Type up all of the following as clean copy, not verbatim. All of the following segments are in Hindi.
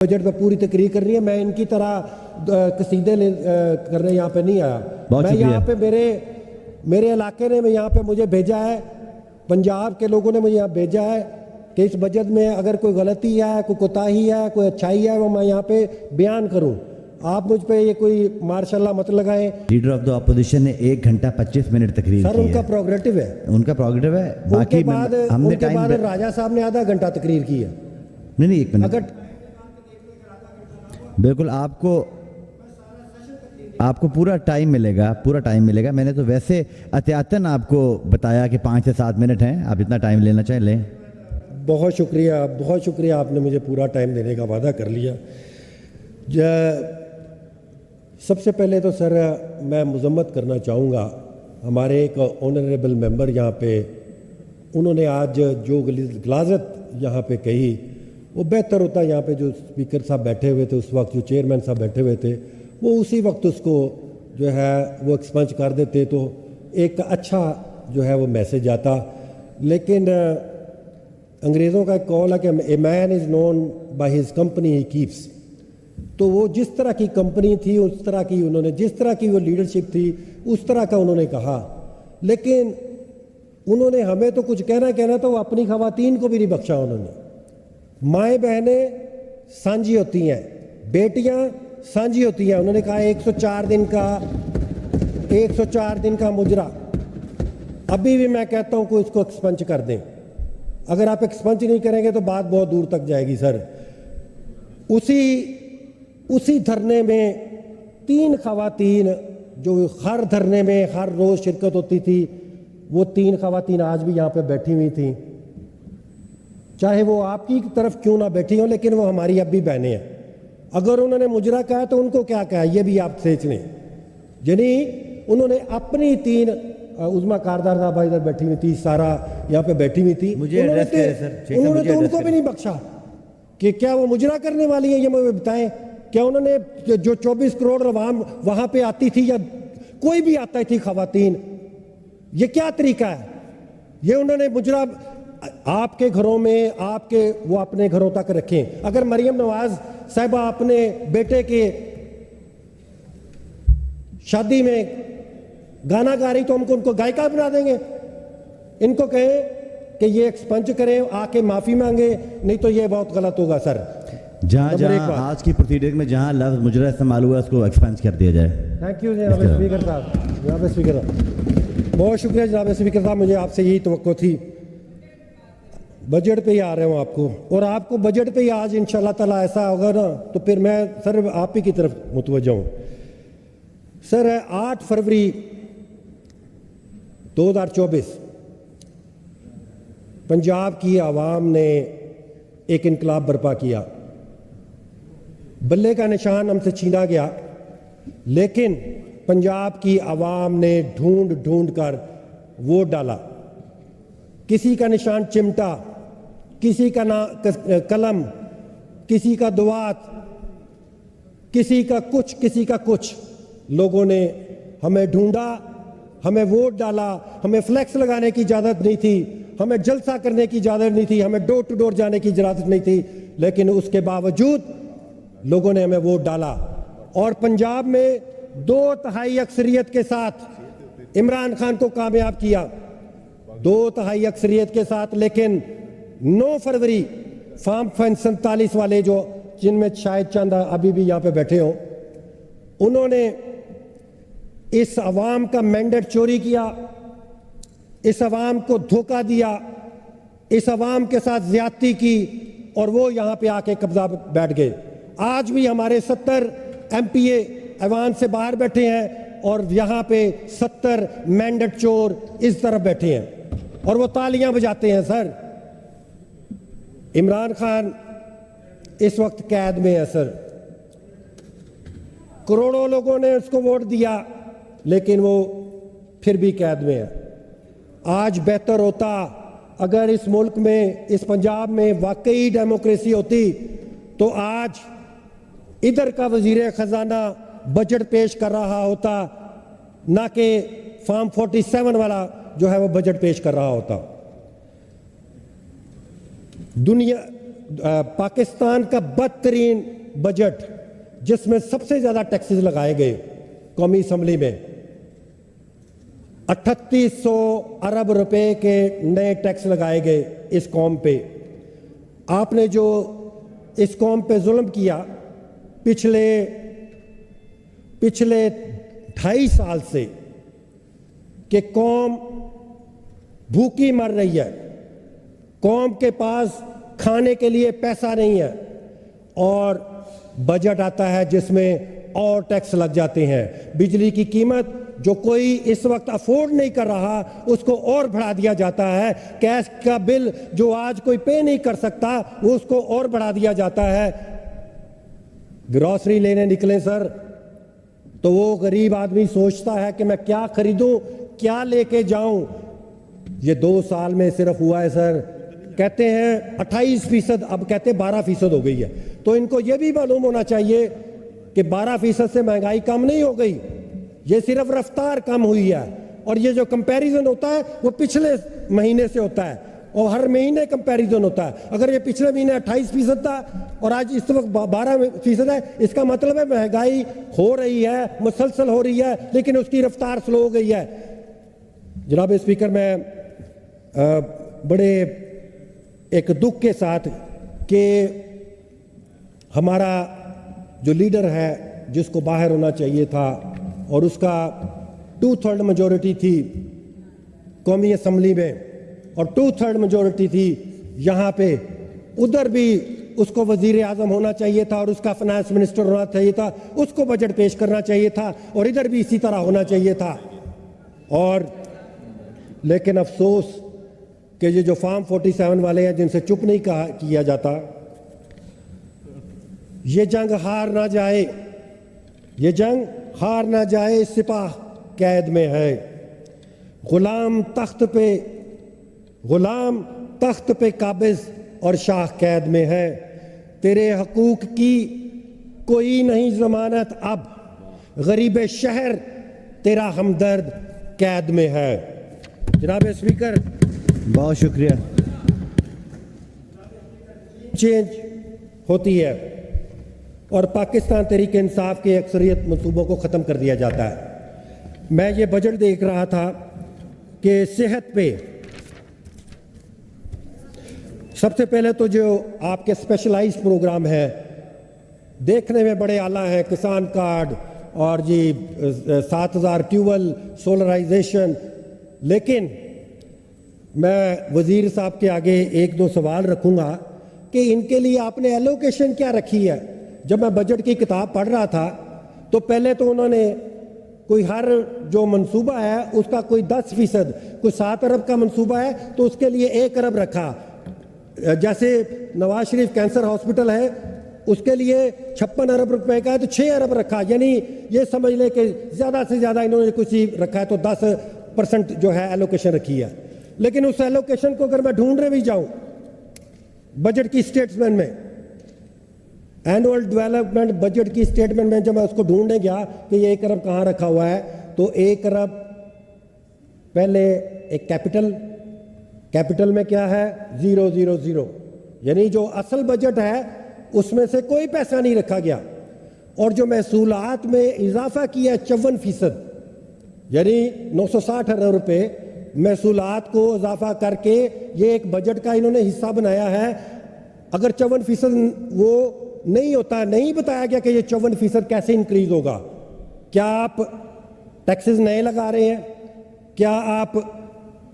बजट पे पूरी तकरीर कर रही है। मैं इनकी तरह कसीदे करने यहाँ पे नहीं आया। मैं यहाँ पे मेरे इलाके ने मैं यहाँ पे मुझे भेजा है, पंजाब के लोगों ने मुझे यहाँ भेजा है कि इस बजट में अगर कोई गलती है, कोई कोताही है, कोई अच्छाई है, वो मैं यहाँ पे बयान करूँ। आप मुझ पे ये कोई मार्शल्लाह मत लगाएं। लीडर ऑफ द अपोजिशन ने 1 घंटा 25 मिनट तकरीर सर की उनका है। प्रोग्रेटिव है, उनका प्रोग्रेटिव है। बाकी उनके बाद राजा साहब ने आधा घंटा तकरीर की है। नहीं 1 मिनट, अगर बिल्कुल आपको पूरा टाइम मिलेगा। मैंने तो वैसे एहतियातन आपको बताया कि 5 से 7 मिनट हैं, आप इतना टाइम लेना चाहें लें। बहुत शुक्रिया, आपने मुझे पूरा टाइम देने का वादा कर लिया। सबसे पहले तो सर मैं मजम्मत करना चाहूँगा हमारे एक ऑनरेबल मेंबर यहाँ पे, उन्होंने आज जो गलाजत यहाँ पे कही वो बेहतर होता। यहाँ पे जो स्पीकर साहब बैठे हुए थे उस वक्त, जो चेयरमैन साहब बैठे हुए थे, वो उसी वक्त उसको जो है वो एक्सपंज कर देते तो एक अच्छा जो है वो मैसेज आता। लेकिन अंग्रेज़ों का एक कॉल है कि a man is known by his company he keeps. तो वो जिस तरह की कंपनी थी, उस तरह की उन्होंने, जिस तरह की वो लीडरशिप थी, उस तरह का उन्होंने कहा। लेकिन उन्होंने हमें तो कुछ कहना तो अपनी खवातीन को भी नहीं बख्शा उन्होंने। माएँ बहनें साझी होती हैं, बेटियां साझी होती हैं। उन्होंने कहा 104 दिन का मुजरा। अभी भी मैं कहता हूं कि इसको एक्सपंज कर दें। अगर आप एक्सपंज नहीं करेंगे तो बात बहुत दूर तक जाएगी सर। उसी धरने में 3 खवातीन जो हर धरने में हर रोज शिरकत होती थी, वो 3 खवातीन आज भी यहाँ पे बैठी हुई थी। चाहे वो आपकी तरफ क्यों ना बैठी हो, लेकिन वो हमारी अब भी बहनें हैं। अगर उन्होंने मुजरा कहा तो उनको क्या कहा, ये भी आप सोच लें। यानी उन्होंने अपनी 3 उज़मा कारदार साहबा इधर बैठी हुई थी, सारा यहाँ पे बैठी हुई थी, उन्होंने तो उनको भी नहीं बख्शा कि क्या वो मुजरा करने वाली है। ये मुझे बताएं, क्या उन्होंने जो 24 करोड़ अवाम वहां पे आती थी या कोई भी आता थी खवातीन, ये क्या तरीका है? ये उन्होंने मुजरा आपके घरों में वो अपने घरों तक रखें। अगर मरियम नवाज साहिबा अपने बेटे के शादी में गाना गा रही तो हमको उनको गायिका बना देंगे। इनको कहें कि ये एक्सपंज करें, आके माफी मांगे, नहीं तो ये बहुत गलत होगा सर। जहां आज की प्रोसीडिंग में जहां लफ्ज मुजरा इस्तेमाल हुआ उसको एक्सपेंस कर दिया जाए। थैंक यू जनाब स्पीकर साहब, बहुत शुक्रिया जनाब स्पीकर साहब। मुझे आपसे यही तवक्को थी। बजट पे ही आ रहे हूँ आपको, और आपको बजट पे ही आज इंशाल्लाह ताला ऐसा होगा ना तो फिर मैं सर आप ही की तरफ मुतवज्जह हूँ। सर 8 फरवरी 2024 पंजाब की आवाम ने एक इनकलाब बर्पा किया। बल्ले का निशान हमसे छीना गया, लेकिन पंजाब की आवाम ने ढूंढ कर वोट डाला। किसी का निशान चिमटा, किसी का कलम, किसी का दुआत, किसी का कुछ। लोगों ने हमें ढूंढा, हमें वोट डाला। हमें फ्लैक्स लगाने की इजाज़त नहीं थी, हमें जलसा करने की इजाज़त नहीं थी, हमें डोर टू डोर जाने की इजाज़त नहीं थी, लेकिन उसके बावजूद लोगों ने हमें वोट डाला। और पंजाब में 2/3 अक्सरियत के साथ इमरान खान को कामयाब किया, 2/3 अक्सरियत के साथ। लेकिन 9 फरवरी फार्म 47 वाले जो, जिनमें शायद चंद अभी भी यहाँ पे बैठे हो, उन्होंने इस अवाम का मैंडेट चोरी किया, इस अवाम को धोखा दिया, इस अवाम के साथ ज्यादती की, और वो यहाँ पे आके कब्जा बैठ गए। आज भी हमारे 70 MPA ऐवान से बाहर बैठे हैं और यहाँ पे 70 मैंडेट चोर इस तरफ बैठे हैं और वो तालियां बजाते हैं। सर इमरान खान इस वक्त कैद में है सर। करोड़ों लोगों ने उसको वोट दिया, लेकिन वो फिर भी कैद में है। आज बेहतर होता अगर इस मुल्क में, इस पंजाब में वाकई डेमोक्रेसी होती तो आज इधर का वजीर खजाना बजट पेश कर रहा होता, ना कि फार्म 47 वाला जो है वो बजट पेश कर रहा होता। दुनिया पाकिस्तान का बदतरीन बजट जिसमें सबसे ज्यादा टैक्सेस लगाए गए कौमी असम्बली में 3800 अरब रुपए के नए टैक्स लगाए गए इस कौम पे। आपने जो इस कौम पे जुल्म किया पिछले 2.5 साल से कि कौम भूखी मर रही है, कौम के पास खाने के लिए पैसा नहीं है और बजट आता है जिसमें और टैक्स लग जाते हैं। बिजली की कीमत जो कोई इस वक्त अफोर्ड नहीं कर रहा उसको और बढ़ा दिया जाता है। गैस का बिल जो आज कोई पे नहीं कर सकता वो उसको और बढ़ा दिया जाता है। ग्रॉसरी लेने निकले सर तो वो गरीब आदमी सोचता है कि मैं क्या खरीदूं, क्या लेके जाऊं। ये 2 साल में सिर्फ हुआ है सर, कहते हैं 28%, अब कहते हैं 12% हो गई है। तो इनको ये भी मालूम होना चाहिए कि 12% से महंगाई कम नहीं हो गई, ये सिर्फ रफ्तार कम हुई है। और ये जो कंपैरिजन होता है वो पिछले महीने से होता है और हर महीने कंपैरिजन होता है। अगर ये पिछले महीने 28% था और आज इस वक्त 12% है, इसका मतलब है महंगाई हो रही है, मुसलसल हो रही है, लेकिन उसकी रफ्तार स्लो हो गई है। जनाब स्पीकर, मैं बड़े एक दुख के साथ कि हमारा जो लीडर है जिसको बाहर होना चाहिए था और उसका 2/3 मेजॉरिटी थी कौमी असम्बली में और 2/3 मेजॉरिटी थी यहाँ पे, उधर भी उसको वजीर आजम होना चाहिए था और उसका फाइनेंस मिनिस्टर होना चाहिए था, उसको बजट पेश करना चाहिए था और इधर भी इसी तरह होना चाहिए था। और लेकिन अफसोस कि ये जो फार्म 47 वाले हैं जिनसे चुप नहीं किया जाता, ये जंग हार ना जाए, ये जंग हार ना जाए, सिपाह कैद में है, गुलाम तख्त पे काबिज और शाह कैद में है। तेरे हकूक की कोई नहीं जमानत, अब गरीब शहर तेरा हमदर्द कैद में है। जनाब स्पीकर, बहुत शुक्रिया। चेंज होती है और पाकिस्तान तहरीक इंसाफ के अक्सरियत मंसूबों को ख़त्म कर दिया जाता है। मैं ये बजट देख रहा था कि सेहत पे सबसे पहले तो जो आपके स्पेशलाइज्ड प्रोग्राम है देखने में बड़े आला हैं, किसान कार्ड और जी 7000 ट्यूबवेल सोलराइजेशन, लेकिन मैं वजीर साहब के आगे 1-2 सवाल रखूंगा कि इनके लिए आपने एलोकेशन क्या रखी है। जब मैं बजट की किताब पढ़ रहा था तो पहले तो उन्होंने कोई हर जो मंसूबा है उसका कोई 10%, कोई 7 अरब का मंसूबा है तो उसके लिए 1 अरब रखा। जैसे नवाज शरीफ कैंसर हॉस्पिटल है उसके लिए 56 अरब रुपए का है तो 6 अरब रखा। यानी ये समझ ले कि ज़्यादा से ज़्यादा इन्होंने कुछ ही रखा है तो 10% जो है एलोकेशन रखी है। लेकिन उस एलोकेशन को अगर मैं ढूंढने भी जाऊं बजट की स्टेटमेंट में, एनुअल डेवलपमेंट बजट की स्टेटमेंट में जब मैं उसको ढूंढने गया कि ये 1 अरब कहाँ रखा हुआ है तो 1 अरब पहले एक कैपिटल में क्या है 000, यानी जो असल बजट है उसमें से कोई पैसा नहीं रखा गया। और जो महसूलात में इजाफा किया 54%, यानी 960 अरब रुपए महसूलात को इजाफा करके ये एक बजट का इन्होंने हिस्सा बनाया है। अगर 54% वो नहीं होता, नहीं बताया गया कि ये 54% कैसे इंक्रीज होगा। क्या आप टैक्सेस नए लगा रहे हैं, क्या आप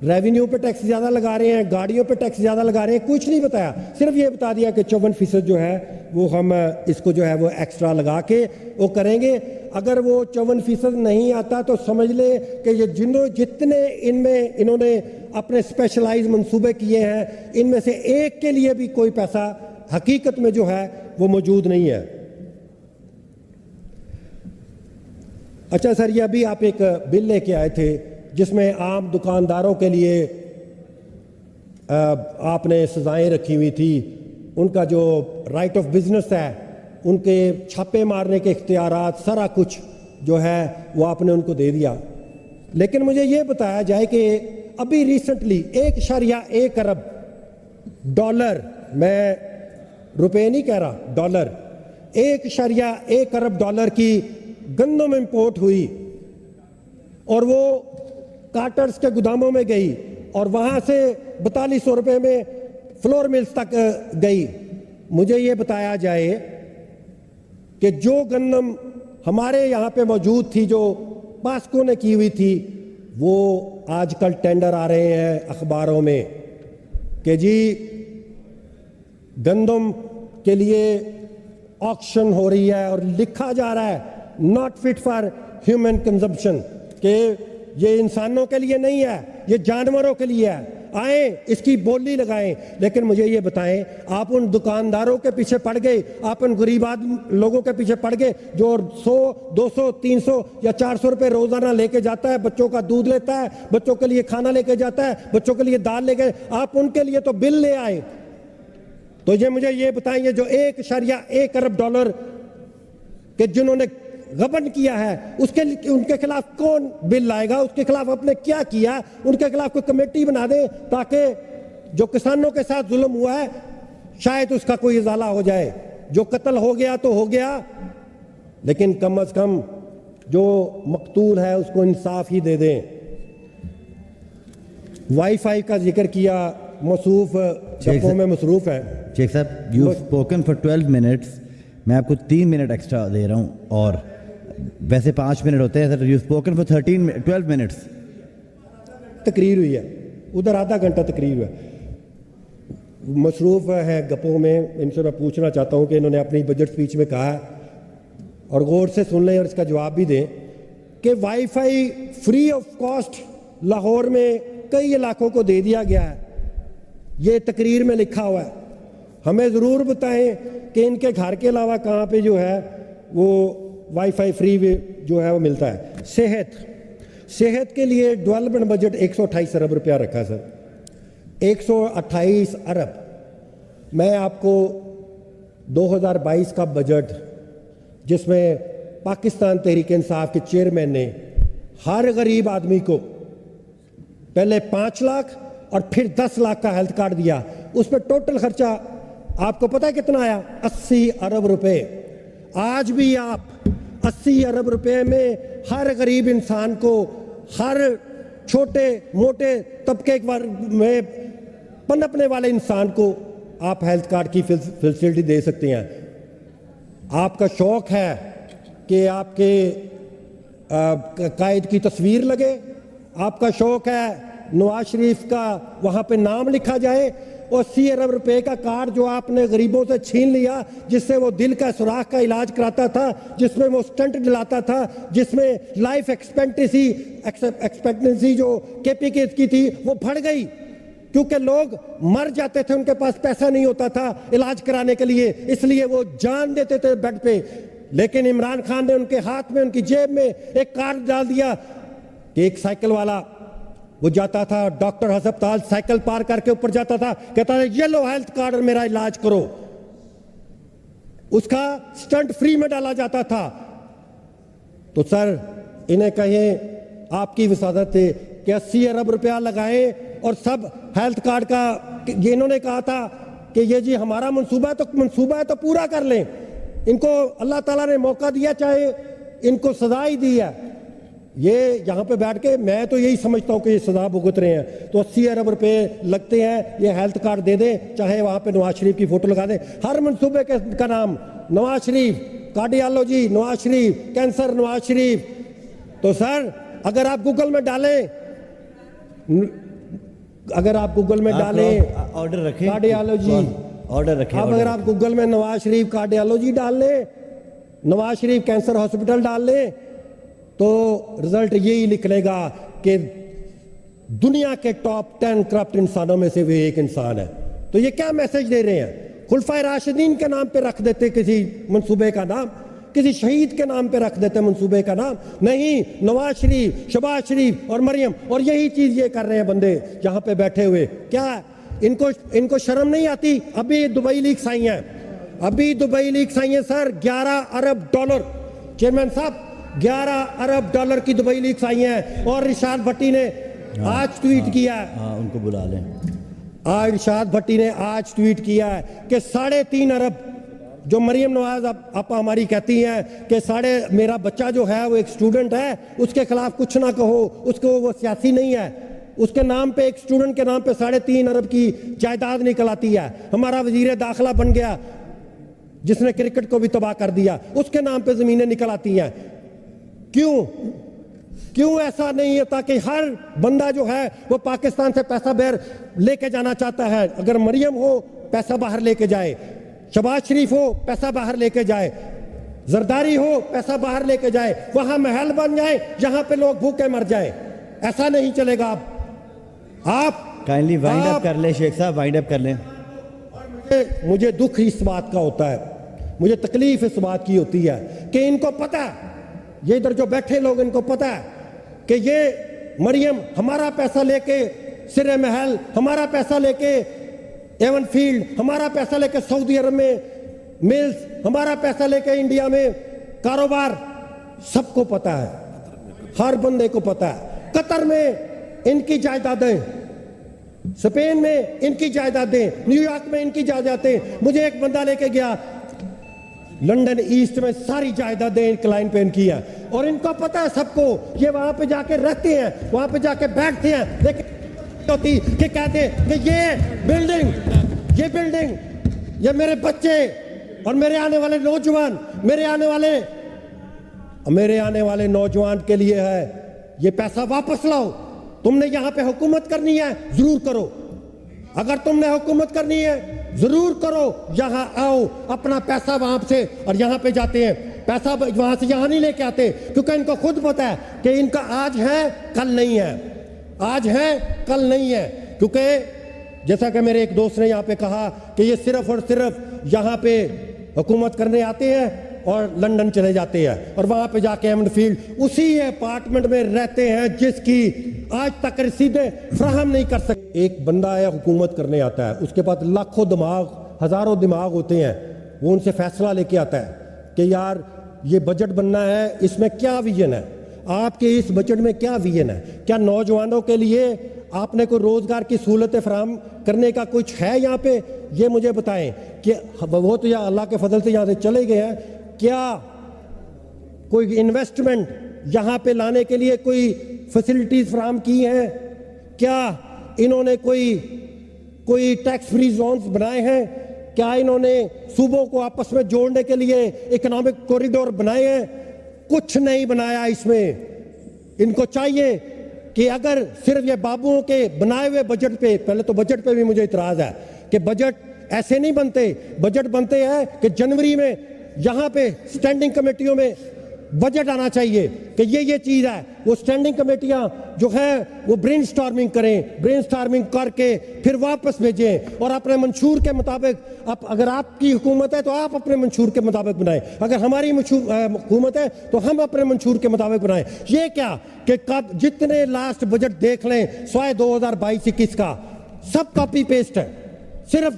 रेवेन्यू पे टैक्स ज़्यादा लगा रहे हैं, गाड़ियों पे टैक्स ज़्यादा लगा रहे हैं, कुछ नहीं बताया। सिर्फ ये बता दिया कि 54% जो है वो हम इसको जो है वो एक्स्ट्रा लगा के वो करेंगे। अगर वो 54% नहीं आता तो समझ ले कि ये जितने इनमें इन्होंने अपने स्पेशलाइज मंसूबे किए हैं इनमें से एक के लिए भी कोई पैसा हकीकत में जो है वो मौजूद नहीं है। अच्छा सर, ये अभी आप एक बिल लेके आए थे जिसमें आम दुकानदारों के लिए आपने सजाएं रखी हुई थी, उनका जो राइट ऑफ बिजनेस है, उनके छापे मारने के इख्तियारात, सारा कुछ जो है वो आपने उनको दे दिया। लेकिन मुझे ये बताया जाए कि अभी रिसेंटली 1.1 अरब डॉलर, मैं रुपए नहीं कह रहा, डॉलर, 1.1 अरब डॉलर की गंदम इंपोर्ट हुई और वो कार्टर्स के गोदामों में गई और वहां से 4200 रुपए में फ्लोर मिल्स तक गई। मुझे ये बताया जाए कि जो गंदम हमारे यहाँ पे मौजूद थी, जो पास्को ने की हुई थी, वो आजकल टेंडर आ रहे हैं अखबारों में कि जी गंदम के लिए ऑक्शन हो रही है और लिखा जा रहा है not fit for human consumption, कि ये इंसानों के लिए नहीं है, ये जानवरों के लिए है। आए इसकी बोली लगाएं। लेकिन मुझे ये बताएं, आप उन दुकानदारों के पीछे पड़ गए, आप उन गरीब लोगों के पीछे पड़ गए जो 100, 200, 300 या 400 रुपए रोजाना लेके जाता है, बच्चों का दूध लेता है, बच्चों के लिए खाना लेके जाता है, बच्चों के लिए दाल लेके, आप उनके लिए तो बिल ले आए। तो ये मुझे ये बताएं, जो 1.1 अरब डॉलर के जिन्होंने गबन किया है, उसके उनके खिलाफ कौन बिल लाएगा? उसके खिलाफ आपने क्या किया? उनके खिलाफ कोई कमेटी बना दे ताकि जो किसानों के साथ जुल्म हुआ है शायद उसका कोई इजाला हो जाए। जो कत्ल हो गया तो हो गया, लेकिन कम से कम जो मकतूल है उसको इंसाफ ही दे दें। वाईफाई का जिक्र किया, मसरूफ गप्पों में मसरूफ है। शेख साहब, यू स्पोकन फॉर 12 मिनट्स, मैं आपको 3 मिनट एक्स्ट्रा दे रहा हूँ, और वैसे 5 मिनट होते हैं sir. You spoken for 12 minutes. तकरीर हुई है, उधर आधा घंटा तकरीर हुआ है। मसरूफ है गप्पों में। इनसे मैं पूछना चाहता हूँ कि इन्होंने अपनी बजट स्पीच में कहा, और गौर से सुन लें और इसका जवाब भी दें, कि wifi free of cost Lahore में कई इलाकों को दे दिया गया है। ये तकरीर में लिखा हुआ है। हमें ज़रूर बताएं कि इनके घर के अलावा कहाँ पे जो है वो वाईफाई फ्री जो है वो मिलता है। सेहत के लिए डेवलपमेंट बजट 128 अरब रुपया रखा है सर, 128 अरब। मैं आपको 2022 का बजट, जिसमें पाकिस्तान तहरीक इंसाफ के चेयरमैन ने हर गरीब आदमी को पहले 5 लाख और फिर 10 लाख का हेल्थ कार्ड दिया, उसमें टोटल खर्चा आपको पता है कितना आया? 80 अरब रुपए। आज भी आप 80 अरब रुपए में हर गरीब इंसान को, हर छोटे मोटे तबके में पनपने वाले इंसान को आप हेल्थ कार्ड की फैसिलिटी दे सकते हैं। आपका शौक है कि आपके कायद की तस्वीर लगे, आपका शौक है नवाज शरीफ का वहां पे नाम लिखा जाए, और 80 अरब रुपए का कार्ड जो आपने गरीबों से छीन लिया, जिससे वो दिल का सुराख का इलाज कराता था, जिसमें वो स्टंट दिलाता था, जिसमें लाइफ एक्सपेक्टेंसी जो केपीके की थी वो बढ़ गई, क्योंकि लोग मर जाते थे, उनके पास पैसा नहीं होता था इलाज कराने के लिए, इसलिए वो जान देते थे बेड पे। लेकिन इमरान खान ने उनके हाथ में, उनकी जेब में एक कार्ड डाल दिया कि एक साइकिल वाला वो जाता था डॉक्टर अस्पताल, साइकिल पार करके ऊपर जाता था, कहता था ये लो हेल्थ कार्ड और मेरा इलाज करो। उसका स्टंट फ्री में डाला जाता था। तो सर इन्हें कहें, आपकी विसादत थे कि 80 अरब रुपया लगाएं और सब हेल्थ कार्ड का, ये इन्होंने कहा था कि ये जी हमारा मंसूबा है तो पूरा कर लें। इनको अल्लाह ताला ने मौका दिया, चाहे इनको सजा ही दी है। ये यहाँ पे बैठ के मैं तो यही समझता हूँ कि ये सजा भुगत रहे हैं। तो 80 अरब रुपए लगते हैं, ये हेल्थ कार्ड दे दें, चाहे वहाँ पे नवाज शरीफ की फोटो लगा दें, हर मंसूबे का नाम नवाज शरीफ, कार्डियोलॉजी नवाज शरीफ, कैंसर नवाज शरीफ। तो सर अगर आप गूगल में डालें, ऑर्डर रखें, कार्डियोलॉजी ऑर्डर रखें, अब अगर आप गूगल में नवाज शरीफ कार्डियोलॉजी डाल लें, नवाज शरीफ कैंसर हॉस्पिटल डाल लें, तो रिजल्ट यही निकलेगा कि दुनिया के टॉप 10 करप्ट इंसानों में से वे एक इंसान है। तो ये क्या मैसेज दे रहे हैं? खुलफाए राशिदीन के नाम पे रख देते किसी मंसूबे का नाम, किसी शहीद के नाम पे रख देते मंसूबे का नाम। नहीं, नवाज शरीफ, शहबाज शरीफ और मरियम, और यही चीज ये कर रहे हैं बंदे यहाँ पे बैठे हुए। क्या इनको शर्म नहीं आती? अभी दुबई लीक्स आई हैं, सर, 11 अरब डॉलर। चेयरमैन साहब, 11 अरब डॉलर की दुबई लीक्स आई हैं, और रिशाद भट्टी ने आज ट्वीट किया। उनको बुला लें। आज इरशाद भट्टी ने आज ट्वीट किया है कि 3.5 अरब जो मरियम नवाज आप हमारी कहती हैं कि मेरा बच्चा जो है वो एक स्टूडेंट है, उसके खिलाफ कुछ ना कहो, उसको वो सियासी नहीं है, उसके नाम पे एक स्टूडेंट के नाम पे 3.5 अरब की जायदाद निकल आती है। हमारा वजीर दाखिला बन गया जिसने क्रिकेट को भी तबाह कर दिया, उसके नाम पे जमीनें निकल आती हैं। क्यों ऐसा नहीं है ताकि हर बंदा जो है वो पाकिस्तान से पैसा बाहर लेके जाना चाहता है। अगर मरियम हो पैसा बाहर लेके जाए, शहबाज शरीफ हो पैसा बाहर लेके जाए, जरदारी हो पैसा बाहर लेके जाए, वहां महल बन जाए जहां पे लोग भूखे मर जाए। ऐसा नहीं चलेगा। आप काइंडली वाइंड अप कर ले शेख साहब, वाइंड अप कर लें। मुझे दुख इस बात का होता है, मुझे तकलीफ इस बात की होती है कि इनको पता है, ये इधर जो बैठे लोग इनको पता है कि ये मरियम हमारा पैसा लेके सिरे महल, हमारा पैसा लेके एवन फील्ड, हमारा पैसा लेके सऊदी अरब में मिल्स, हमारा पैसा लेके इंडिया में कारोबार, सबको पता है, हर बंदे को पता है। कतर में इनकी जायदादें, स्पेन में इनकी जायदादें, न्यूयॉर्क में इनकी जायदादें। मुझे एक बंदा लेके गया लंदन ईस्ट में, सारी जायदादें इंक्लाइन पे इनकी है और इनको पता है सबको। ये वहां पे जाके रहते हैं, वहां पे जाके बैठते हैं, लेकिन होती कि कहते हैं कि ये बिल्डिंग ये मेरे बच्चे और मेरे आने वाले नौजवान, मेरे आने वाले नौजवान के लिए है। ये पैसा वापस लाओ। तुमने यहां पे हुकूमत करनी है, जरूर करो। अगर तुमने हुकूमत करनी है जरूर करो, यहां आओ, अपना पैसा वहां से, और यहां पे जाते हैं पैसा वहां से यहां नहीं लेके आते, क्योंकि इनको खुद पता है कि इनका आज है कल नहीं है, आज है कल नहीं है। क्योंकि जैसा कि मेरे एक दोस्त ने यहां पे कहा कि ये सिर्फ और सिर्फ यहां पे हुकूमत करने आते हैं और लंदन चले जाते हैं और वहां पे जाके एमंड फील्ड उसी अपार्टमेंट में रहते हैं जिसकी आज तक रसीदें फ्राहम नहीं कर सकते। एक बंदा है हुकूमत करने आता है, उसके पास लाखों दिमाग, हजारों दिमाग होते हैं, वो उनसे फैसला लेके आता है कि यार ये बजट बनना है, इसमें क्या विजन है, आपके इस बजट में क्या विजन है, क्या नौजवानों के लिए आपने कोई रोजगार की सहूलतें फराहम करने का कुछ है यहाँ पे, ये मुझे बताएं। कि वो तो यहाँ अल्लाह के फजल से यहाँ से चले गए हैं, क्या कोई इन्वेस्टमेंट यहाँ पे लाने के लिए कोई फैसिलिटीज फराहम की हैं, क्या इन्होंने कोई टैक्स फ्री जोन्स बनाए हैं, क्या इन्होंने सूबों को आपस में जोड़ने के लिए इकोनॉमिक कॉरिडोर बनाए हैं? कुछ नहीं बनाया इसमें। इनको चाहिए कि अगर सिर्फ ये बाबुओं के बनाए हुए बजट पे, पहले तो बजट पे भी मुझे इतराज है कि बजट ऐसे नहीं बनते, बजट बनते हैं कि जनवरी में यहां पे स्टैंडिंग कमेटियों में बजट आना चाहिए कि ये चीज है। वो स्टैंडिंग कमेटियां जो है वो ब्रेनस्टॉर्मिंग करें, ब्रेनस्टॉर्मिंग करके फिर वापस भेजें और अपने मंशूर के मुताबिक, अगर आपकी हुकूमत है तो आप अपने मंशूर के मुताबिक बनाएं, अगर हमारी हुकूमत है तो हम अपने मंशूर के मुताबिक बनाएं। ये क्या कि कब जितने लास्ट बजट देख लें स्वाय 2022-21 का, सब कॉपी पेस्ट है। सिर्फ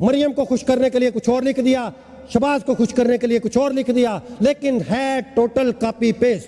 मरियम को खुश करने के लिए कुछ और लिख दिया, शहबाज को खुश करने के लिए कुछ और लिख दिया, लेकिन है टोटल कॉपी पेस्ट।